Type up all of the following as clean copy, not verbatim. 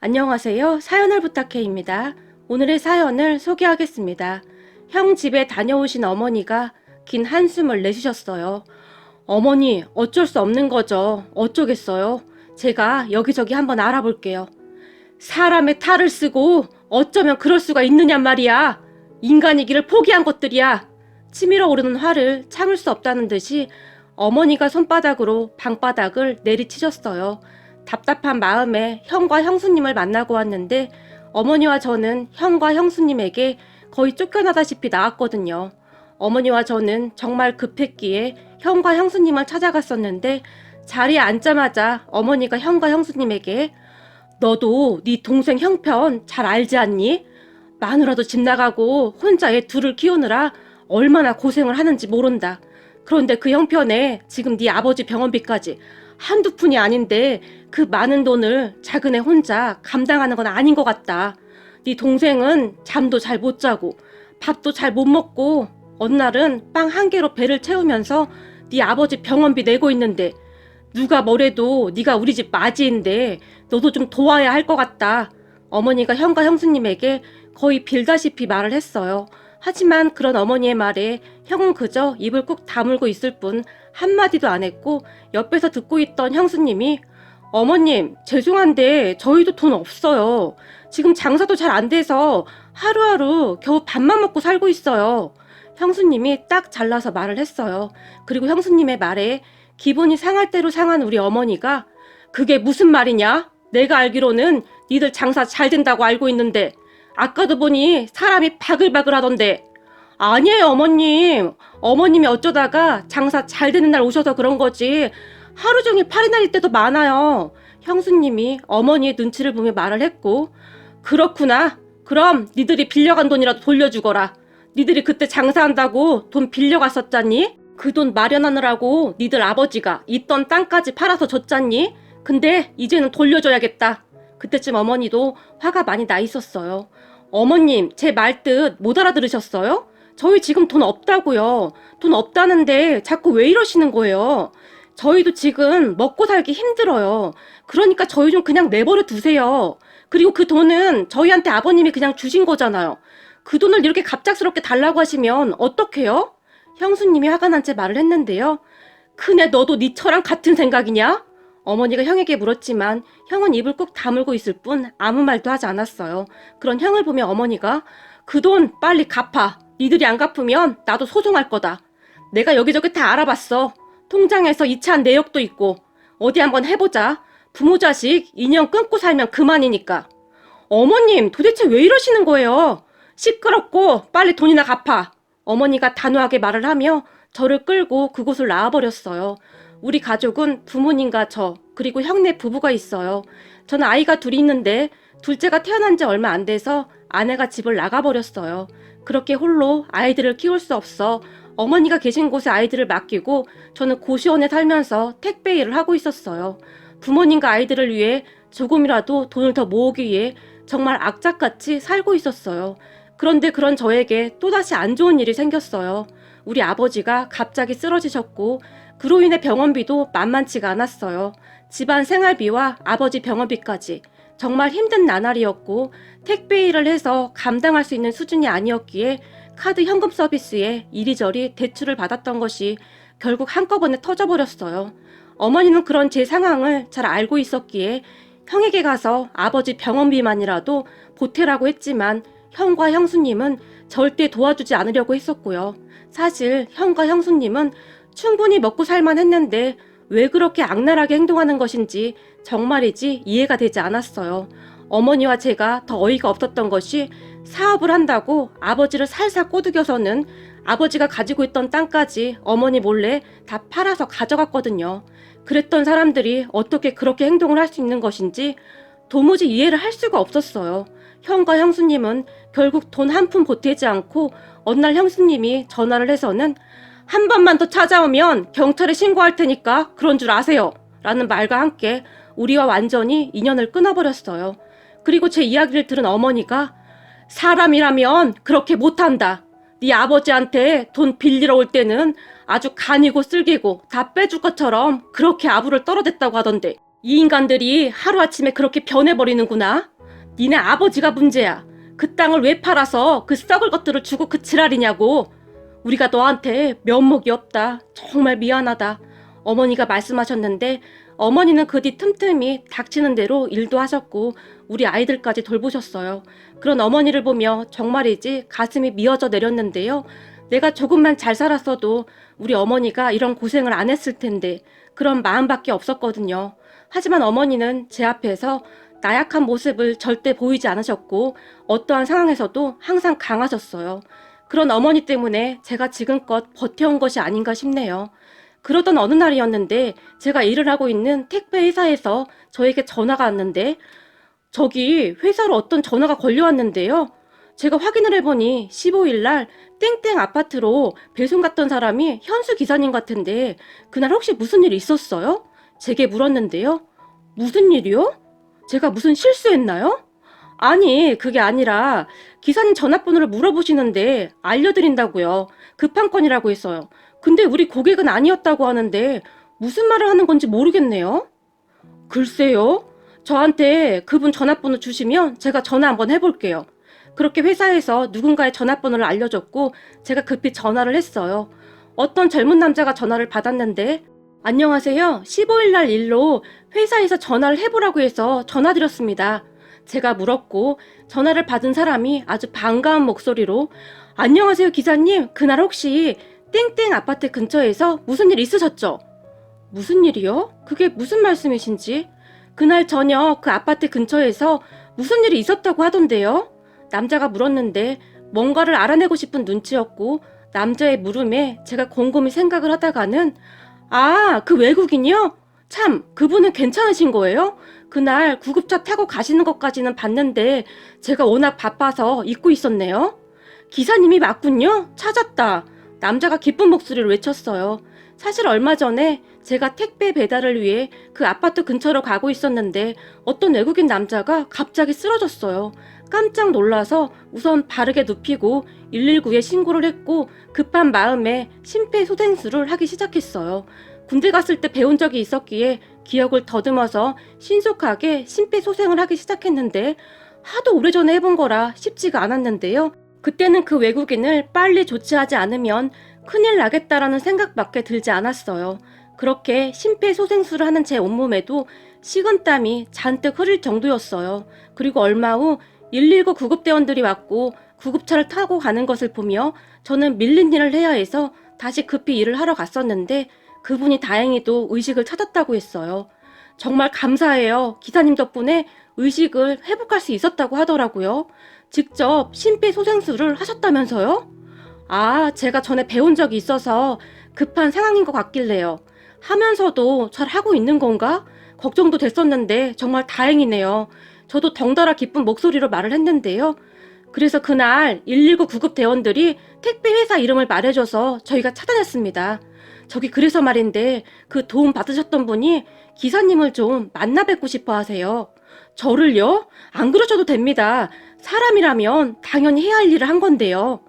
안녕하세요. 사연을 부탁해입니다. 오늘의 사연을 소개하겠습니다. 형 집에 다녀오신 어머니가 긴 한숨을 내쉬셨어요. 어머니, 어쩔 수 없는 거죠. 어쩌겠어요. 제가 여기저기 한번 알아볼게요. 사람의 탈을 쓰고 어쩌면 그럴 수가 있느냔 말이야. 인간이기를 포기한 것들이야. 치밀어 오르는 화를 참을 수 없다는 듯이 어머니가 손바닥으로 방바닥을 내리치셨어요. 답답한 마음에 형과 형수님을 만나고 왔는데 어머니와 저는 형과 형수님에게 거의 쫓겨나다시피 나왔거든요. 어머니와 저는 정말 급했기에 형과 형수님을 찾아갔었는데 자리에 앉자마자 어머니가 형과 형수님에게 너도 네 동생 형편 잘 알지 않니? 마누라도 집 나가고 혼자 애 둘을 키우느라 얼마나 고생을 하는지 모른다. 그런데 그 형편에 지금 네 아버지 병원비까지 한두 푼이 아닌데 그 많은 돈을 작은 애 혼자 감당하는 건 아닌 것 같다. 네 동생은 잠도 잘 못 자고 밥도 잘 못 먹고 어느 날은 빵 한 개로 배를 채우면서 네 아버지 병원비 내고 있는데 누가 뭐래도 네가 우리 집 맞이인데 너도 좀 도와야 할 것 같다. 어머니가 형과 형수님에게 거의 빌다시피 말을 했어요. 하지만 그런 어머니의 말에 형은 그저 입을 꾹 다물고 있을 뿐 한마디도 안 했고 옆에서 듣고 있던 형수님이 어머님, 죄송한데 저희도 돈 없어요. 지금 장사도 잘 안 돼서 하루하루 겨우 밥만 먹고 살고 있어요. 형수님이 딱 잘라서 말을 했어요. 그리고 형수님의 말에 기분이 상할 대로 상한 우리 어머니가 그게 무슨 말이냐? 내가 알기로는 니들 장사 잘 된다고 알고 있는데 아까도 보니 사람이 바글바글 하던데. 아니에요, 어머님. 어머님이 어쩌다가 장사 잘 되는 날 오셔서 그런 거지. 하루 종일 팔이 날릴 때도 많아요. 형수님이 어머니의 눈치를 보며 말을 했고 그렇구나. 그럼 니들이 빌려간 돈이라도 돌려주거라. 니들이 그때 장사한다고 돈 빌려갔었잖니? 그 돈 마련하느라고 니들 아버지가 있던 땅까지 팔아서 줬잖니? 근데 이제는 돌려줘야겠다. 그때쯤 어머니도 화가 많이 나 있었어요. 어머님, 제 말뜻 못 알아들으셨어요? 저희 지금 돈 없다고요. 돈 없다는데 자꾸 왜 이러시는 거예요? 저희도 지금 먹고 살기 힘들어요. 그러니까 저희 좀 그냥 내버려 두세요. 그리고 그 돈은 저희한테 아버님이 그냥 주신 거잖아요. 그 돈을 이렇게 갑작스럽게 달라고 하시면 어떡해요? 형수님이 화가 난 채 말을 했는데요. 큰애 너도 니처럼 같은 생각이냐? 어머니가 형에게 물었지만 형은 입을 꾹 다물고 있을 뿐 아무 말도 하지 않았어요. 그런 형을 보며 어머니가 그 돈 빨리 갚아. 니들이 안 갚으면 나도 소송할 거다. 내가 여기저기 다 알아봤어. 통장에서 이체한 내역도 있고 어디 한번 해보자. 부모 자식 인연 끊고 살면 그만이니까. 어머님 도대체 왜 이러시는 거예요? 시끄럽고 빨리 돈이나 갚아. 어머니가 단호하게 말을 하며 저를 끌고 그곳을 나와버렸어요. 우리 가족은 부모님과 저 그리고 형네 부부가 있어요. 저는 아이가 둘이 있는데 둘째가 태어난 지 얼마 안 돼서 아내가 집을 나가버렸어요. 그렇게 홀로 아이들을 키울 수 없어 어머니가 계신 곳에 아이들을 맡기고 저는 고시원에 살면서 택배 일을 하고 있었어요. 부모님과 아이들을 위해 조금이라도 돈을 더 모으기 위해 정말 악착같이 살고 있었어요. 그런데 그런 저에게 또다시 안 좋은 일이 생겼어요. 우리 아버지가 갑자기 쓰러지셨고 그로 인해 병원비도 만만치가 않았어요. 집안 생활비와 아버지 병원비까지 정말 힘든 나날이었고 택배 일을 해서 감당할 수 있는 수준이 아니었기에 카드 현금 서비스에 이리저리 대출을 받았던 것이 결국 한꺼번에 터져버렸어요. 어머니는 그런 제 상황을 잘 알고 있었기에 형에게 가서 아버지 병원비만이라도 보태라고 했지만 형과 형수님은 절대 도와주지 않으려고 했었고요. 사실 형과 형수님은 충분히 먹고 살만 했는데 왜 그렇게 악랄하게 행동하는 것인지 정말이지 이해가 되지 않았어요. 어머니와 제가 더 어이가 없었던 것이 사업을 한다고 아버지를 살살 꼬드겨서는 아버지가 가지고 있던 땅까지 어머니 몰래 다 팔아서 가져갔거든요. 그랬던 사람들이 어떻게 그렇게 행동을 할 수 있는 것인지 도무지 이해를 할 수가 없었어요. 형과 형수님은 결국 돈 한 푼 보태지 않고 어느 날 형수님이 전화를 해서는 한 번만 더 찾아오면 경찰에 신고할 테니까 그런 줄 아세요. 라는 말과 함께 우리와 완전히 인연을 끊어버렸어요. 그리고 제 이야기를 들은 어머니가 사람이라면 그렇게 못한다. 네 아버지한테 돈 빌리러 올 때는 아주 간이고 쓸개고 다 빼줄 것처럼 그렇게 아부를 떨어댔다고 하던데 이 인간들이 하루아침에 그렇게 변해버리는구나. 니네 아버지가 문제야. 그 땅을 왜 팔아서 그 썩을 것들을 주고 그 지랄이냐고. 우리가 너한테 면목이 없다. 정말 미안하다. 어머니가 말씀하셨는데 어머니는 그 뒤 틈틈이 닥치는 대로 일도 하셨고 우리 아이들까지 돌보셨어요. 그런 어머니를 보며 정말이지 가슴이 미어져 내렸는데요. 내가 조금만 잘 살았어도 우리 어머니가 이런 고생을 안 했을 텐데 그런 마음밖에 없었거든요. 하지만 어머니는 제 앞에서 나약한 모습을 절대 보이지 않으셨고 어떠한 상황에서도 항상 강하셨어요. 그런 어머니 때문에 제가 지금껏 버텨온 것이 아닌가 싶네요. 그러던 어느 날이었는데 제가 일을 하고 있는 택배 회사에서 저에게 전화가 왔는데 저기 회사로 어떤 전화가 걸려왔는데요. 제가 확인을 해보니 15일 날 땡땡 아파트로 배송 갔던 사람이 현수 기사님 같은데 그날 혹시 무슨 일 있었어요? 제게 물었는데요. 무슨 일이요? 제가 무슨 실수했나요? 아니, 그게 아니라 기사님 전화번호를 물어보시는데 알려드린다고요. 급한 건이라고 했어요. 근데 우리 고객은 아니었다고 하는데 무슨 말을 하는 건지 모르겠네요. 글쎄요. 저한테 그분 전화번호 주시면 제가 전화 한번 해볼게요. 그렇게 회사에서 누군가의 전화번호를 알려줬고 제가 급히 전화를 했어요. 어떤 젊은 남자가 전화를 받았는데 안녕하세요. 15일 날 일로 회사에서 전화를 해보라고 해서 전화드렸습니다. 제가 물었고 전화를 받은 사람이 아주 반가운 목소리로 안녕하세요 기사님. 그날 혹시 땡땡 아파트 근처에서 무슨 일 있으셨죠? 무슨 일이요? 그게 무슨 말씀이신지? 그날 저녁 그 아파트 근처에서 무슨 일이 있었다고 하던데요? 남자가 물었는데 뭔가를 알아내고 싶은 눈치였고 남자의 물음에 제가 곰곰이 생각을 하다가는 아, 그 외국인이요? 참, 그분은 괜찮으신 거예요? 그날 구급차 타고 가시는 것까지는 봤는데 제가 워낙 바빠서 잊고 있었네요. 기사님이 맞군요. 찾았다. 남자가 기쁜 목소리를 외쳤어요. 사실 얼마 전에 제가 택배 배달을 위해 그 아파트 근처로 가고 있었는데 어떤 외국인 남자가 갑자기 쓰러졌어요. 깜짝 놀라서 우선 바르게 눕히고 119에 신고를 했고 급한 마음에 심폐소생술을 하기 시작했어요. 군대 갔을 때 배운 적이 있었기에 기억을 더듬어서 신속하게 심폐소생을 하기 시작했는데 하도 오래전에 해본 거라 쉽지가 않았는데요. 그때는 그 외국인을 빨리 조치하지 않으면 큰일 나겠다라는 생각밖에 들지 않았어요. 그렇게 심폐소생술을 하는 제 온몸에도 식은땀이 잔뜩 흐를 정도였어요. 그리고 얼마 후 119 구급대원들이 왔고 구급차를 타고 가는 것을 보며 저는 밀린 일을 해야 해서 다시 급히 일을 하러 갔었는데 그분이 다행히도 의식을 찾았다고 했어요. 정말 감사해요. 기사님 덕분에 의식을 회복할 수 있었다고 하더라고요. 직접 심폐소생술을 하셨다면서요? 아, 제가 전에 배운 적이 있어서 급한 상황인 것 같길래요. 하면서도 잘 하고 있는 건가? 걱정도 됐었는데 정말 다행이네요. 저도 덩달아 기쁜 목소리로 말을 했는데요. 그래서 그날 119 구급대원들이 택배 회사 이름을 말해줘서 저희가 찾아냈습니다. 저기 그래서 말인데 그 도움 받으셨던 분이 기사님을 좀 만나 뵙고 싶어 하세요. 저를요? 안 그러셔도 됩니다. 사람이라면 당연히 해야 할 일을 한 건데요.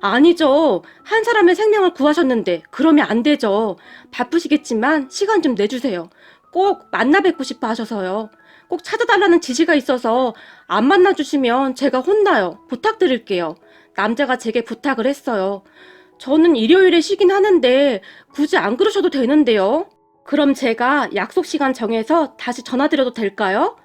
아니죠. 한 사람의 생명을 구하셨는데 그러면 안 되죠. 바쁘시겠지만 시간 좀 내주세요. 꼭 만나 뵙고 싶어 하셔서요. 꼭 찾아달라는 지시가 있어서 안 만나주시면 제가 혼나요. 부탁드릴게요. 남자가 제게 부탁을 했어요. 저는 일요일에 쉬긴 하는데 굳이 안 그러셔도 되는데요. 그럼 제가 약속 시간 정해서 다시 전화드려도 될까요?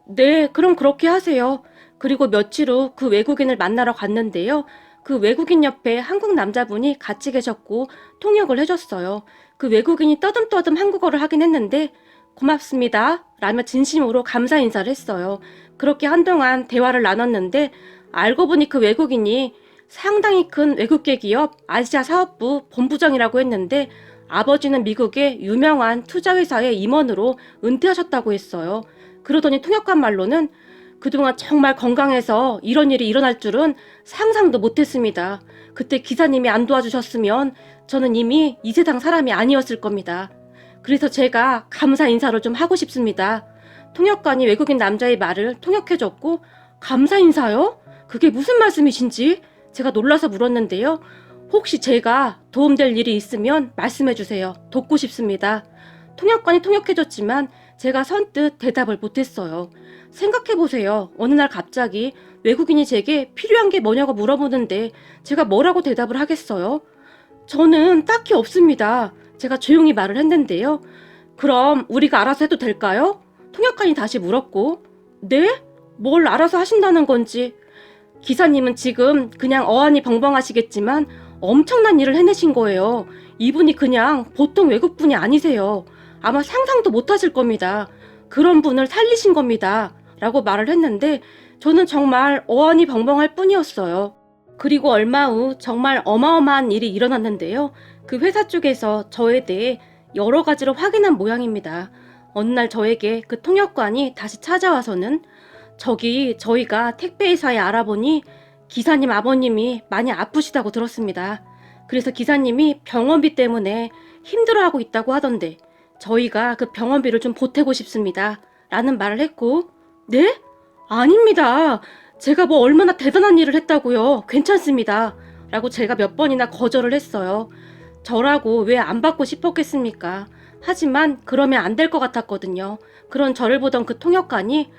네, 그럼 그렇게 하세요. 그리고 며칠 후 그 외국인을 만나러 갔는데요. 그 외국인 옆에 한국 남자분이 같이 계셨고 통역을 해줬어요. 그 외국인이 떠듬떠듬 한국어를 하긴 했는데 고맙습니다 라며 진심으로 감사 인사를 했어요. 그렇게 한동안 대화를 나눴는데 알고 보니 그 외국인이 상당히 큰 외국계 기업 아시아 사업부 본부장이라고 했는데 아버지는 미국의 유명한 투자회사의 임원으로 은퇴하셨다고 했어요. 그러더니 통역관 말로는 그동안 정말 건강해서 이런 일이 일어날 줄은 상상도 못했습니다. 그때 기사님이 안 도와주셨으면 저는 이미 이 세상 사람이 아니었을 겁니다. 그래서 제가 감사 인사를 좀 하고 싶습니다. 통역관이 외국인 남자의 말을 통역해줬고 감사 인사요? 그게 무슨 말씀이신지 제가 놀라서 물었는데요. 혹시 제가 도움될 일이 있으면 말씀해주세요. 돕고 싶습니다. 통역관이 통역해줬지만 제가 선뜻 대답을 못했어요. 생각해보세요. 어느 날 갑자기 외국인이 제게 필요한 게 뭐냐고 물어보는데 제가 뭐라고 대답을 하겠어요? 저는 딱히 없습니다. 제가 조용히 말을 했는데요. 그럼 우리가 알아서 해도 될까요? 통역관이 다시 물었고, 네? 뭘 알아서 하신다는 건지. 기사님은 지금 그냥 어안이 벙벙하시겠지만 엄청난 일을 해내신 거예요. 이분이 그냥 보통 외국분이 아니세요. 아마 상상도 못 하실 겁니다. 그런 분을 살리신 겁니다. 라고 말을 했는데 저는 정말 어안이 벙벙할 뿐이었어요. 그리고 얼마 후 정말 어마어마한 일이 일어났는데요. 그 회사 쪽에서 저에 대해 여러 가지로 확인한 모양입니다. 어느 날 저에게 그 통역관이 다시 찾아와서는 저희가 택배회사에 알아보니 기사님 아버님이 많이 아프시다고 들었습니다. 그래서 기사님이 병원비 때문에 힘들어하고 있다고 하던데 저희가 그 병원비를 좀 보태고 싶습니다. 라는 말을 했고, 네? 아닙니다. 제가 뭐 얼마나 대단한 일을 했다고요. 괜찮습니다. 라고 제가 몇 번이나 거절을 했어요. 저라고 왜 안 받고 싶었겠습니까? 하지만 그러면 안 될 것 같았거든요. 그런 저를 보던 그 통역관이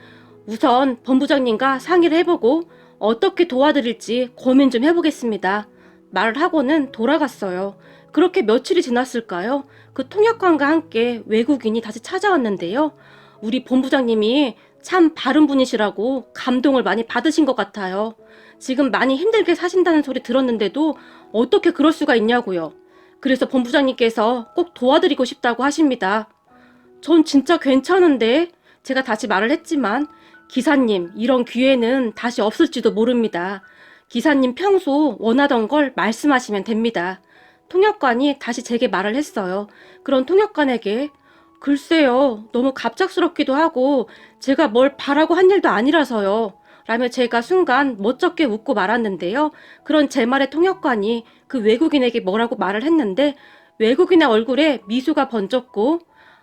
우선 본부장님과 상의를 해보고 어떻게 도와드릴지 고민 좀 해보겠습니다. 말을 하고는 돌아갔어요. 그렇게 며칠이 지났을까요? 그 통역관과 함께 외국인이 다시 찾아왔는데요. 우리 본부장님이 참 바른 분이시라고 감동을 많이 받으신 것 같아요. 지금 많이 힘들게 사신다는 소리 들었는데도 어떻게 그럴 수가 있냐고요. 그래서 본부장님께서 꼭 도와드리고 싶다고 하십니다. 전 진짜 괜찮은데 제가 다시 말을 했지만 기사님 이런 기회는 다시 없을지도 모릅니다. 기사님 평소 원하던 걸 말씀하시면 됩니다. 통역관이 다시 제게 말을 했어요. 그런 통역관에게 글쎄요 너무 갑작스럽기도 하고 제가 뭘 바라고 한 일도 아니라서요. 라며 제가 순간 멋쩍게 웃고 말았는데요. 그런 제 말에 통역관이 그 외국인에게 뭐라고 말을 했는데 외국인의 얼굴에 미소가 번졌고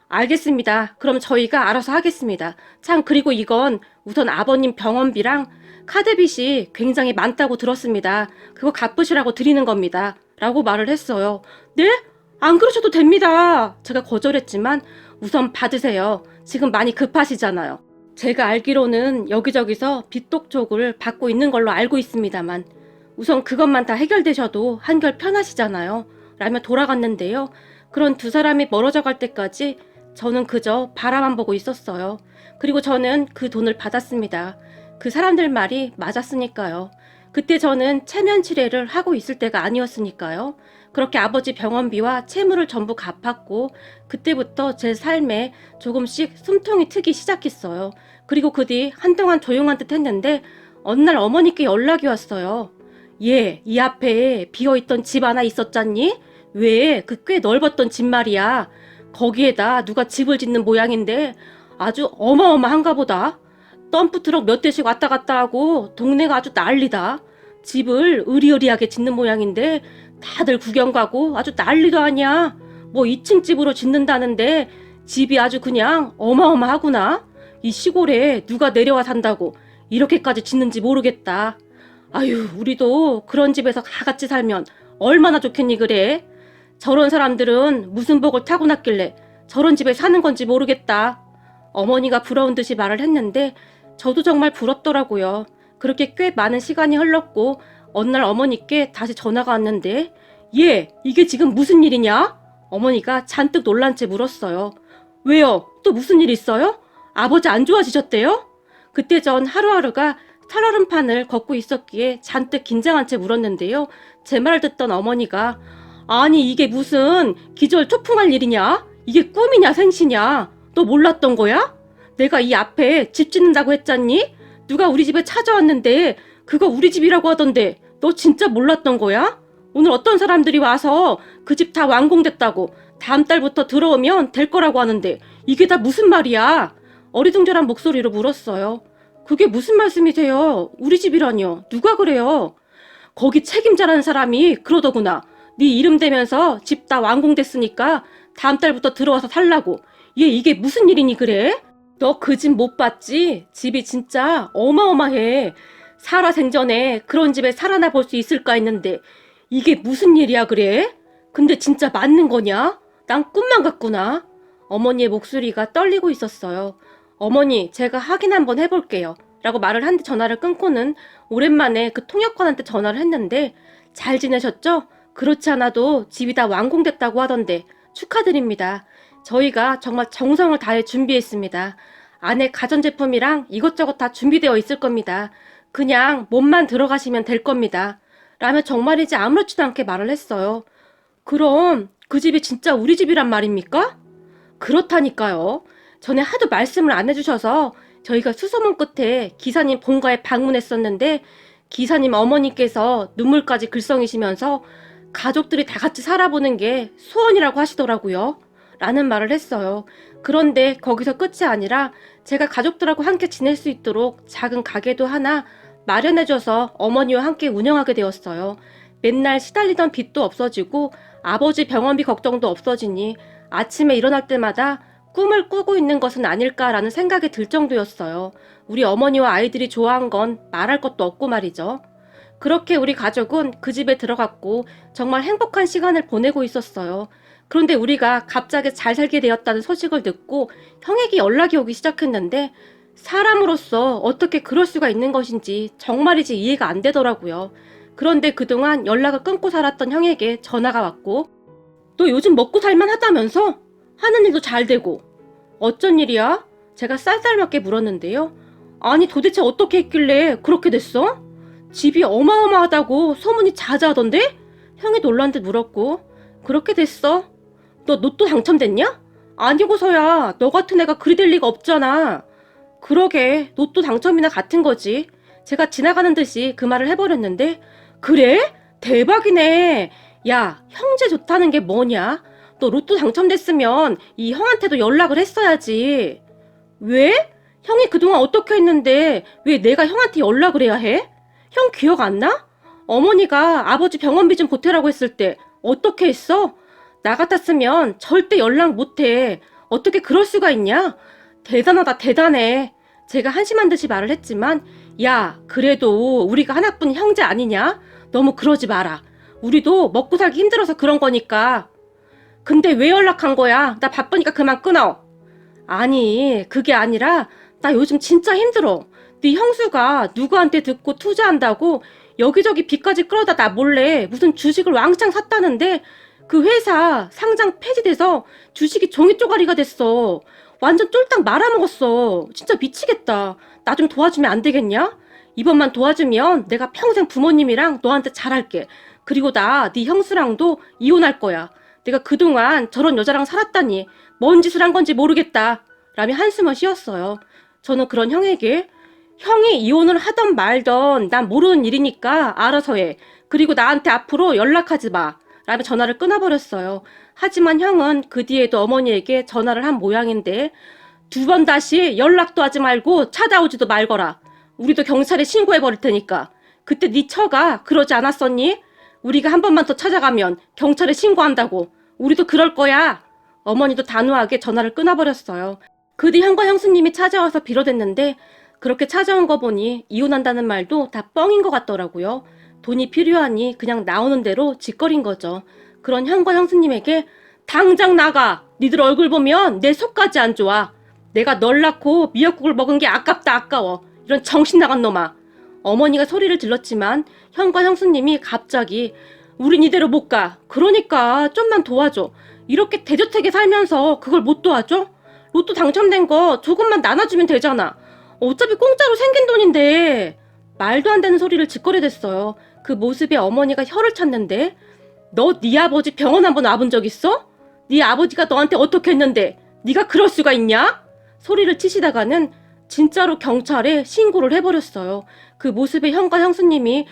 알겠습니다. 그럼 저희가 알아서 하겠습니다. 참 그리고 이건 우선 아버님 병원비랑 카드빚이 굉장히 많다고 들었습니다. 그거 갚으시라고 드리는 겁니다. 라고 말을 했어요. 네? 안 그러셔도 됩니다. 제가 거절했지만 우선 받으세요. 지금 많이 급하시잖아요. 제가 알기로는 여기저기서 빚독촉을 받고 있는 걸로 알고 있습니다만 우선 그것만 다 해결되셔도 한결 편하시잖아요. 라며 돌아갔는데요. 그런 두 사람이 멀어져 갈 때까지 저는 그저 바라만 보고 있었어요. 그리고 저는 그 돈을 받았습니다. 그 사람들 말이 맞았으니까요. 그때 저는 체면 치레를 하고 있을 때가 아니었으니까요. 그렇게 아버지 병원비와 채무를 전부 갚았고 그때부터 제 삶에 조금씩 숨통이 트기 시작했어요. 그리고 그 뒤 한동안 조용한 듯 했는데 어느 날 어머니께 연락이 왔어요. 얘, 이 앞에 비어있던 집 하나 있었잖니? 왜? 그 꽤 넓었던 집 말이야. 거기에다 누가 집을 짓는 모양인데 아주 어마어마한가 보다. 덤프트럭 몇 대씩 왔다 갔다 하고 동네가 아주 난리다. 집을 으리으리하게 짓는 모양인데 다들 구경 가고 아주 난리도 아니야. 뭐 2층 집으로 짓는다는데 집이 아주 그냥 어마어마하구나. 이 시골에 누가 내려와 산다고 이렇게까지 짓는지 모르겠다. 아유, 우리도 그런 집에서 다 같이 살면 얼마나 좋겠니 그래? 저런 사람들은 무슨 복을 타고났길래 저런 집에 사는 건지 모르겠다. 어머니가 부러운 듯이 말을 했는데 저도 정말 부럽더라고요. 그렇게 꽤 많은 시간이 흘렀고 어느 날 어머니께 다시 전화가 왔는데 얘, 이게 지금 무슨 일이냐? 어머니가 잔뜩 놀란 채 물었어요. 왜요? 또 무슨 일 있어요? 아버지 안 좋아지셨대요? 그때 전 하루하루가 살얼음판을 걷고 있었기에 잔뜩 긴장한 채 물었는데요. 제 말을 듣던 어머니가 아니 이게 무슨 기절 초풍할 일이냐? 이게 꿈이냐 생시냐? 너 몰랐던 거야? 내가 이 앞에 집 짓는다고 했잖니? 누가 우리 집에 찾아왔는데 그거 우리 집이라고 하던데 너 진짜 몰랐던 거야? 오늘 어떤 사람들이 와서 그 집 다 완공됐다고 다음 달부터 들어오면 될 거라고 하는데 이게 다 무슨 말이야? 어리둥절한 목소리로 물었어요. 그게 무슨 말씀이세요? 우리 집이라뇨. 누가 그래요? 거기 책임자라는 사람이 그러더구나. 네 이름 대면서 집 다 완공됐으니까 다음 달부터 들어와서 살라고. 얘 이게 무슨 일이니 그래? 너 그 집 못 봤지? 집이 진짜 어마어마해. 살아생전에 그런 집에 살아나 볼 수 있을까 했는데 이게 무슨 일이야 그래? 근데 진짜 맞는 거냐? 난 꿈만 같구나. 어머니의 목소리가 떨리고 있었어요. 어머니, 제가 확인 한번 해볼게요. 라고 말을 한 뒤 전화를 끊고는 오랜만에 그 통역관한테 전화를 했는데 잘 지내셨죠? 그렇지 않아도 집이 다 완공됐다고 하던데 축하드립니다. 저희가 정말 정성을 다해 준비했습니다. 안에 가전제품이랑 이것저것 다 준비되어 있을 겁니다. 그냥 몸만 들어가시면 될 겁니다. 라며 정말이지 아무렇지도 않게 말을 했어요. 그럼 그 집이 진짜 우리 집이란 말입니까? 그렇다니까요. 전에 하도 말씀을 안 해주셔서 저희가 수소문 끝에 기사님 본가에 방문했었는데 기사님 어머니께서 눈물까지 글썽이시면서 가족들이 다 같이 살아보는 게 소원이라고 하시더라고요. 라는 말을 했어요. 그런데 거기서 끝이 아니라 제가 가족들하고 함께 지낼 수 있도록 작은 가게도 하나 마련해줘서 어머니와 함께 운영하게 되었어요. 맨날 시달리던 빚도 없어지고 아버지 병원비 걱정도 없어지니 아침에 일어날 때마다 꿈을 꾸고 있는 것은 아닐까라는 생각이 들 정도였어요. 우리 어머니와 아이들이 좋아한 건 말할 것도 없고 말이죠. 그렇게 우리 가족은 그 집에 들어갔고 정말 행복한 시간을 보내고 있었어요. 그런데 우리가 갑자기 잘 살게 되었다는 소식을 듣고 형에게 연락이 오기 시작했는데 사람으로서 어떻게 그럴 수가 있는 것인지 정말이지 이해가 안 되더라고요. 그런데 그동안 연락을 끊고 살았던 형에게 전화가 왔고 너 요즘 먹고 살만 하다면서? 하는 일도 잘 되고 어쩐 일이야? 제가 쌀쌀맞게 물었는데요. 아니 도대체 어떻게 했길래 그렇게 됐어? 집이 어마어마하다고 소문이 자자하던데? 형이 놀란 듯 물었고 그렇게 됐어. 너 로또 당첨됐냐? 아니고서야 너 같은 애가 그리 될 리가 없잖아. 그러게 로또 당첨이나 같은 거지. 제가 지나가는 듯이 그 말을 해버렸는데 그래? 대박이네. 야, 형제 좋다는 게 뭐냐? 너 로또 당첨됐으면 이 형한테도 연락을 했어야지. 왜? 형이 그동안 어떻게 했는데 왜 내가 형한테 연락을 해야 해? 형 기억 안 나? 어머니가 아버지 병원비 좀 보태라고 했을 때 어떻게 했어? 나 같았으면 절대 연락 못해. 어떻게 그럴 수가 있냐? 대단하다 대단해. 제가 한심한 듯이 말을 했지만 야, 그래도 우리가 하나뿐인 형제 아니냐? 너무 그러지 마라. 우리도 먹고 살기 힘들어서 그런 거니까. 근데 왜 연락한 거야? 나 바쁘니까 그만 끊어. 아니, 그게 아니라 나 요즘 진짜 힘들어. 네 형수가 누구한테 듣고 투자한다고 여기저기 빚까지 끌어다 나 몰래 무슨 주식을 왕창 샀다는데 그 회사 상장 폐지돼서 주식이 종이 쪼가리가 됐어. 완전 쫄딱 말아먹었어. 진짜 미치겠다. 나 좀 도와주면 안 되겠냐? 이번만 도와주면 내가 평생 부모님이랑 너한테 잘할게. 그리고 나 네 형수랑도 이혼할 거야. 내가 그동안 저런 여자랑 살았다니 뭔 짓을 한 건지 모르겠다. 라며 한숨을 쉬었어요. 저는 그런 형에게 형이 이혼을 하던 말던 난 모르는 일이니까 알아서 해. 그리고 나한테 앞으로 연락하지 마. 라며 전화를 끊어버렸어요. 하지만 형은 그 뒤에도 어머니에게 전화를 한 모양인데 2번 다시 연락도 하지 말고 찾아오지도 말거라. 우리도 경찰에 신고해버릴 테니까. 그때 네 처가 그러지 않았었니? 우리가 한 번만 더 찾아가면 경찰에 신고한다고. 우리도 그럴 거야. 어머니도 단호하게 전화를 끊어버렸어요. 그 뒤 형과 형수님이 찾아와서 빌어댔는데 그렇게 찾아온 거 보니 이혼한다는 말도 다 뻥인 것 같더라고요. 돈이 필요하니 그냥 나오는 대로 짓거린 거죠. 그런 형과 형수님에게 당장 나가. 니들 얼굴 보면 내 속까지 안 좋아. 내가 널 낳고 미역국을 먹은 게 아깝다 아까워. 이런 정신 나간 놈아. 어머니가 소리를 질렀지만 형과 형수님이 갑자기 우린 이대로 못 가. 그러니까 좀만 도와줘. 이렇게 대저택에 살면서 그걸 못 도와줘? 로또 당첨된 거 조금만 나눠주면 되잖아. 어차피 공짜로 생긴 돈인데. 말도 안 되는 소리를 짓거리댔어요. 그 모습에 어머니가 혀를 찼는데 너 네 아버지 병원 한번 와본 적 있어? 네 아버지가 너한테 어떻게 했는데 네가 그럴 수가 있냐? 소리를 치시다가는 진짜로 경찰에 신고를 해버렸어요. 그 모습에 형과 형수님이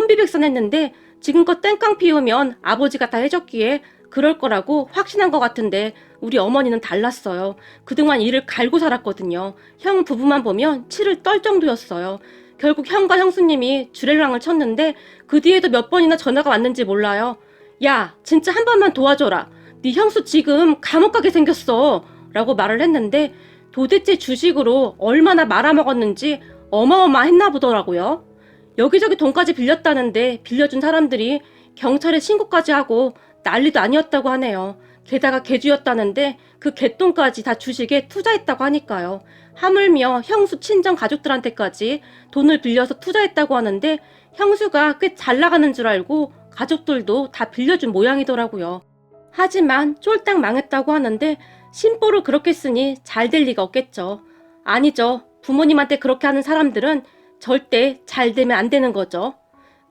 혼비백산했는데 지금껏 땡깡 피우면 아버지가 다 해줬기에 그럴 거라고 확신한 것 같은데 우리 어머니는 달랐어요. 그동안 일을 갈고 살았거든요. 형 부부만 보면 치를 떨 정도였어요. 결국 형과 형수님이 주렐랑을 쳤는데 그 뒤에도 몇 번이나 전화가 왔는지 몰라요. 야, 진짜 한 번만 도와줘라. 네 형수 지금 감옥 가게 생겼어. 라고 말을 했는데 도대체 주식으로 얼마나 말아먹었는지 어마어마했나 보더라고요. 여기저기 돈까지 빌렸다는데 빌려준 사람들이 경찰에 신고까지 하고 난리도 아니었다고 하네요. 게다가 개주였다는데 그 개똥까지 다 주식에 투자했다고 하니까요. 하물며 형수 친정 가족들한테까지 돈을 빌려서 투자했다고 하는데 형수가 꽤 잘 나가는 줄 알고 가족들도 다 빌려준 모양이더라고요. 하지만 쫄딱 망했다고 하는데 심보를 그렇게 쓰니 잘 될 리가 없겠죠. 아니죠. 부모님한테 그렇게 하는 사람들은 절대 잘 되면 안 되는 거죠.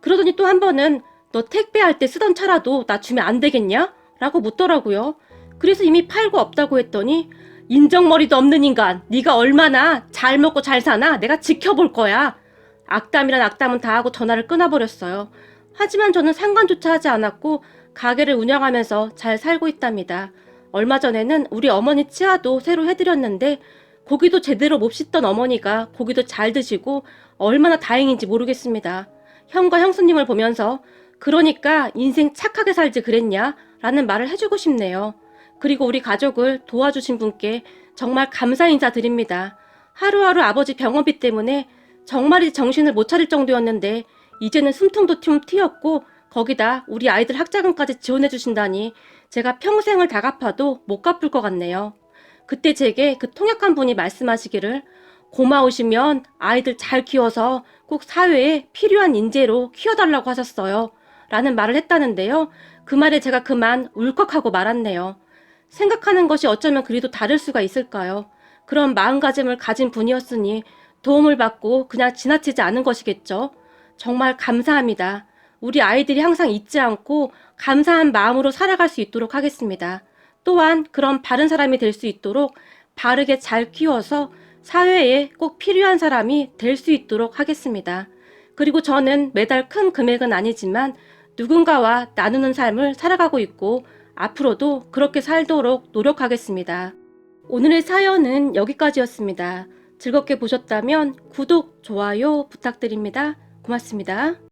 그러더니 또 한 번은 너 택배할 때 쓰던 차라도 나 주면 안 되겠냐? 라고 묻더라고요. 그래서 이미 팔고 없다고 했더니 인정머리도 없는 인간, 네가 얼마나 잘 먹고 잘 사나 내가 지켜볼 거야. 악담이란 악담은 다 하고 전화를 끊어버렸어요. 하지만 저는 상관조차 하지 않았고 가게를 운영하면서 잘 살고 있답니다. 얼마 전에는 우리 어머니 치아도 새로 해드렸는데 고기도 제대로 못 씻던 어머니가 고기도 잘 드시고 얼마나 다행인지 모르겠습니다. 형과 형수님을 보면서 그러니까 인생 착하게 살지 그랬냐? 라는 말을 해주고 싶네요. 그리고 우리 가족을 도와주신 분께 정말 감사 인사드립니다. 하루하루 아버지 병원비 때문에 정말이지 정신을 못 차릴 정도였는데 이제는 숨통도 좀 트였고 거기다 우리 아이들 학자금까지 지원해 주신다니 제가 평생을 다 갚아도 못 갚을 것 같네요. 그때 제게 그 통역한 분이 말씀하시기를 고마우시면 아이들 잘 키워서 꼭 사회에 필요한 인재로 키워달라고 하셨어요. 라는 말을 했다는데요. 그 말에 제가 그만 울컥하고 말았네요. 생각하는 것이 어쩌면 그리도 다를 수가 있을까요? 그런 마음가짐을 가진 분이었으니 도움을 받고 그냥 지나치지 않은 것이겠죠. 정말 감사합니다. 우리 아이들이 항상 잊지 않고 감사한 마음으로 살아갈 수 있도록 하겠습니다. 또한 그런 바른 사람이 될 수 있도록 바르게 잘 키워서 사회에 꼭 필요한 사람이 될 수 있도록 하겠습니다. 그리고 저는 매달 큰 금액은 아니지만 누군가와 나누는 삶을 살아가고 있고 앞으로도 그렇게 살도록 노력하겠습니다. 오늘의 사연은 여기까지였습니다. 즐겁게 보셨다면 구독, 좋아요 부탁드립니다. 고맙습니다.